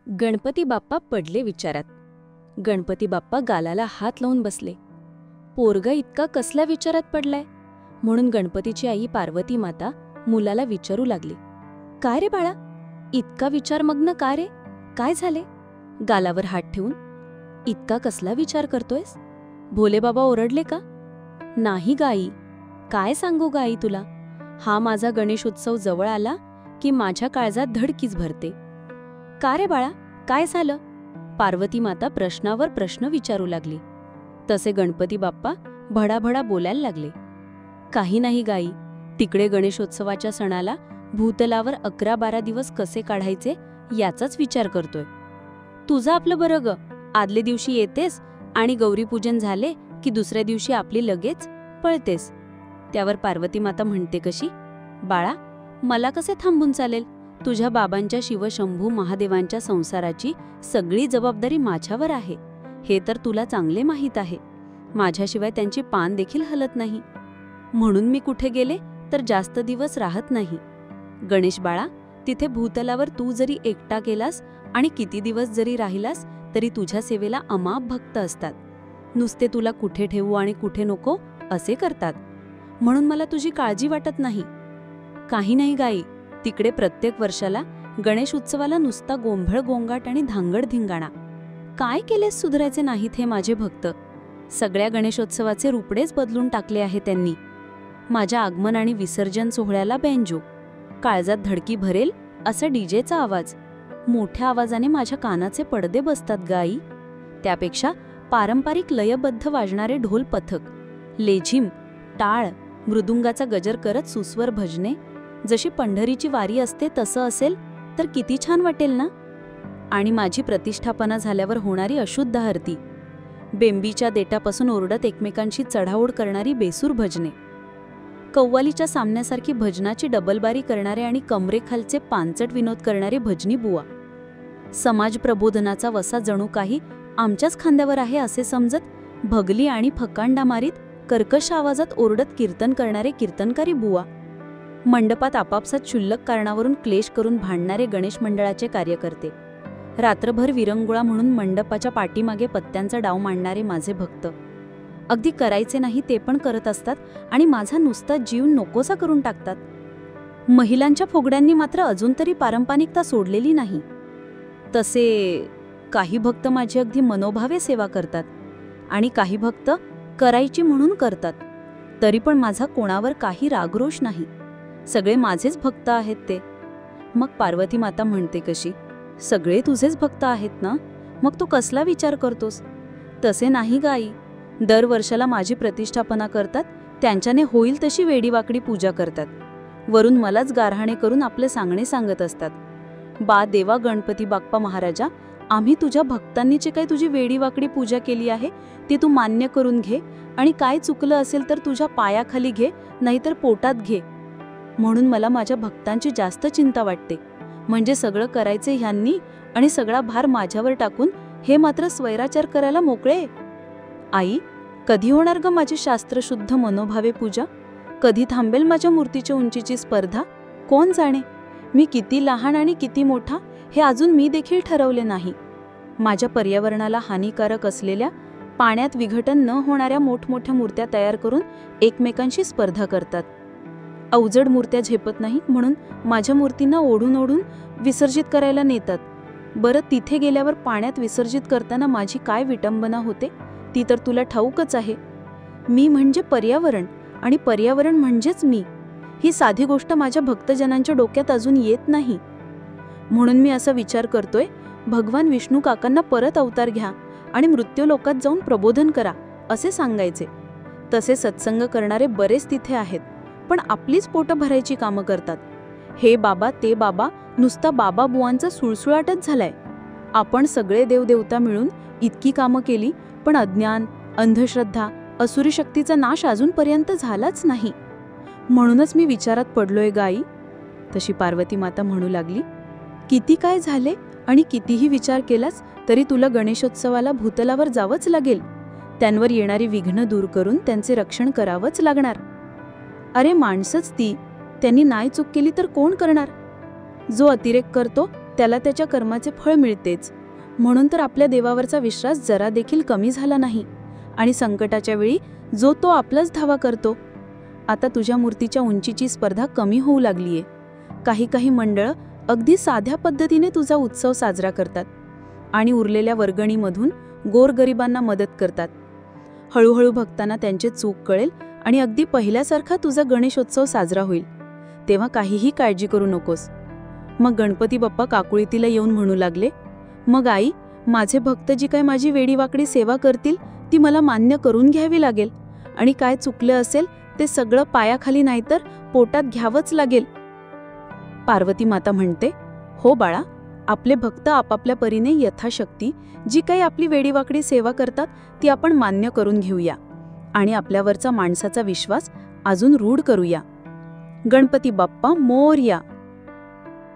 गणपती बाप्पा पडले विचारात. गणपती बाप्पा गालाला हात लावून बसले. पोरगा इतका कसल्या विचारात पडलाय म्हणून गणपतीची आई पार्वती माता मुलाला विचारू लागली, काय रे बाळा, इतका विचारमग्न का रे? काय झाले? गालावर हात ठेवून इतका कसला विचार करतोयस? भोले बाबा ओरडले का? नाही गाई, काय सांगू गाई तुला, हा माझा गणेशोत्सव जवळ आला की माझ्या काळजात धडकीच भरते. का रे बाळा, काय झालं? पार्वती माता प्रश्नावर प्रश्न विचारू लागली. तसे गणपती बाप्पा भडाभडा बोलायला लागले. काही नाही गाई, तिकडे गणेशोत्सवाच्या सणाला भूतलावर 11-12 दिवस कसे काढायचे याचाच विचार करतोय. तुझं आपलं बरं ग, आदले दिवशी येतेस आणि गौरीपूजन झाले की दुसऱ्या दिवशी आपली लगेच पळतेस. त्यावर पार्वती माता म्हणते कशी, बाळा मला कसे थांबून चालेल? तुझ्या बाबांच्या शिवशंभू महादेवांच्या संसाराची सगळी जबाबदारी माझ्यावर आहे, हे तर तुला चांगले माहीत आहे. माझ्याशिवाय त्यांची पान देखील हलत नाही, म्हणून मी कुठे गेले तर जास्त दिवस राहत नाही. गणेश बाळा, तिथे भूतलावर तू जरी एकटा केलास आणि किती दिवस जरी राहिलास तरी तुझ्या सेवेला अमाप भक्त असतात. नुसते तुला कुठे ठेवू आणि कुठे नको असे करतात, म्हणून मला तुझी काळजी वाटत नाही. काही नाही गाई, तिकडे प्रत्येक वर्षाला गणेश उत्सवाला नुसता गोंधळ गोंगाट आणि धांगड धिंगाणा. काय केलेस सुधारायचे नाहीत हे माझे भक्त? सगळ्या गणेशोत्सवाचे रूपडेच बदलून टाकले आहे त्यांनी. माझ्या आगमन आणि विसर्जन सोहळ्याला बेंजो, काळजात धडकी भरेल असा डीजेचा आवाज, मोठ्या आवाजाने माझ्या कानाचे पडदे बसतात गाई. त्यापेक्षा पारंपरिक लयबद्ध वाजणारे ढोल पथक, लेझिम, टाळ, मृदुंगाचा गजर करत सुस्वर भजने, जशी पंढरीची वारी असते तसं असेल तर किती छान वाटेल ना. आणि माझी प्रतिष्ठापना झाल्यावर होणारी अशुद्ध आरती, बेंबीच्या देटापासून ओरडत एकमेकांशी चढाओढ करणारी बेसूर भजने, कव्वालीच्या सामन्यासारखी भजनाची डबलबारी करणारे आणि कमरेखालचे पानचट विनोद करणारे भजनी बुवा. समाज प्रबोधनाचा वसा जणू काही आमच्याच खांद्यावर आहे असे समजत भगली आणि फकांडा मारीत कर्कश आवाजात ओरडत कीर्तन करणारे कीर्तनकारी बुवा. मंडपात आपापसात क्षुल्लक कारणावरून क्लेश करून भांडणारे गणेश मंडळाचे कार्यकर्ते, रात्रभर विरंगुळा म्हणून मंडपाच्या पाठीमागे पत्त्यांचा डाव मांडणारे माझे भक्त. अगदी करायचे नाही ते पण करत असतात आणि माझा नुसता जीव नकोसा करून टाकतात. महिलांच्या फोगड्यांनी मात्र अजून तरी पारंपरिकता सोडलेली नाही. तसे काही भक्त माझी अगदी मनोभावे सेवा करतात आणि काही भक्त करायची म्हणून करतात. तरी पण माझा कोणावर काही रागरोष नाही, सगळे माझेच भक्त आहेत ते. मग पार्वती माता म्हणते कशी, सगळे तुझेच भक्त आहेत ना, मग तू कसला विचार करतोस? तसे नाही गाई, दर वर्षाला माझी प्रतिष्ठापना करतात, त्यांच्याने होईल तशी वेडीवाकडी पूजा करतात. वरून मलाच गारहाणे करून आपले सांगणे सांगत असतात. बा देवा गणपती बाप्पा महाराजा, आम्ही तुझ्या भक्तांनी जे काही तुझी वेडीवाकडी पूजा केली आहे ती तू मान्य करून घे आणि काय चुकलं असेल तर तुझ्या पायाखाली घे, नाहीतर पोटात घे. म्हणून मला माझ्या भक्तांची जास्त चिंता वाटते. म्हणजे सगळं करायचे ह्यांनी आणि सगळा भार माझ्यावर टाकून हे मात्र स्वैराचार करायला मोकळे. आई, कधी होणार ग माझी शास्त्रशुद्ध मनोभावे पूजा? कधी थांबेल माझ्या मूर्तीच्या उंचीची स्पर्धा? कोण जाणे. मी किती लहान आणि किती मोठा हे अजून मी देखील ठरवले नाही. माझ्या पर्यावरणाला हानिकारक असलेल्या, पाण्यात विघटन न होणाऱ्या मोठमोठ्या मूर्त्या तयार करून एकमेकांशी स्पर्धा करतात. अवजड मूर्त्या झेपत नाहीत म्हणून माझ्या मूर्तींना ओढून ओढून विसर्जित करायला नेतात. बरं, तिथे गेल्यावर पाण्यात विसर्जित करताना माझी काय विटंबना होते ती तर तुला ठाऊकच आहे. मी म्हणजे पर्यावरण आणि पर्यावरण म्हणजेच मी, ही साधी गोष्ट माझ्या भक्तजनांच्या डोक्यात अजून येत नाही. म्हणून मी असा विचार करतोय, भगवान विष्णू काकांना परत अवतार घ्या आणि मृत्यूलोकात जाऊन प्रबोधन करा असे सांगायचे. तसे सत्संग करणारे बरेच तिथे आहेत, पण आपलीच पोटं भरायची कामं करतात. हे बाबा ते बाबा नुसता बाबा बुवांचा सुळसुळाटच झालाय. आपण सगळे देवदेवता मिळून इतकी कामं केली, पण अज्ञान, अंधश्रद्धा, असुरी शक्तीचा नाश अजूनपर्यंत झालाच नाही. म्हणूनच मी विचारात पडलोय गाई. तशी पार्वती माता म्हणू लागली, किती काय झाले आणि कितीही विचार केलास तरी तुला गणेशोत्सवाला भूतलावर जावंच लागेल. त्यांवर येणारी विघ्न दूर करून त्यांचे रक्षण करावंच लागणार. अरे माणसंच ती, त्यांनी नाही चूक केली तर कोण करणार? जो अतिरेक करतो त्याला त्याच्या कर्माचे फळ मिळतेच. म्हणून तर आपल्या देवावरचा विश्वास जरा देखील कमी झाला नाही आणि संकटाच्या वेळी जो तो आपलाच धावा करतो. आता तुझ्या मूर्तीच्या उंचीची स्पर्धा कमी होऊ लागलीये. काही काही मंडळं अगदी साध्या पद्धतीने तुझा उत्सव साजरा करतात आणि उरलेल्या वर्गणीमधून गोरगरिबांना मदत करतात. हळूहळू भक्तांना त्यांचे चूक कळेल आणि अगदी पहिल्यासारखा तुझा गणेशोत्सव साजरा होईल. तेव्हा काहीही काळजी करू नकोस. मग गणपती बाप्पा काकुळीतीला येऊन म्हणू लागले, मग आई, माझे भक्त जी काय माझी वेडीवाकडी सेवा करतील ती मला मान्य करून घ्यावी लागेल आणि काय चुकलं असेल ते सगळं पायाखाली नाहीतर पोटात घ्यावंच लागेल. पार्वती माता म्हणते, हो बाळा, आपले भक्त आपापल्या परीने यथाशक्ती जी काही आपली वेडीवाकडी सेवा करतात ती आपण मान्य करून घेऊया आणि आपल्यावरचा माणसाचा विश्वास अजून रूढ करूया. गणपती बाप्पा मोरया.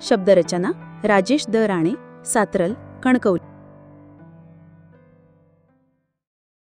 शब्दरचना राजेश द राणे, सातरल, कणकवली.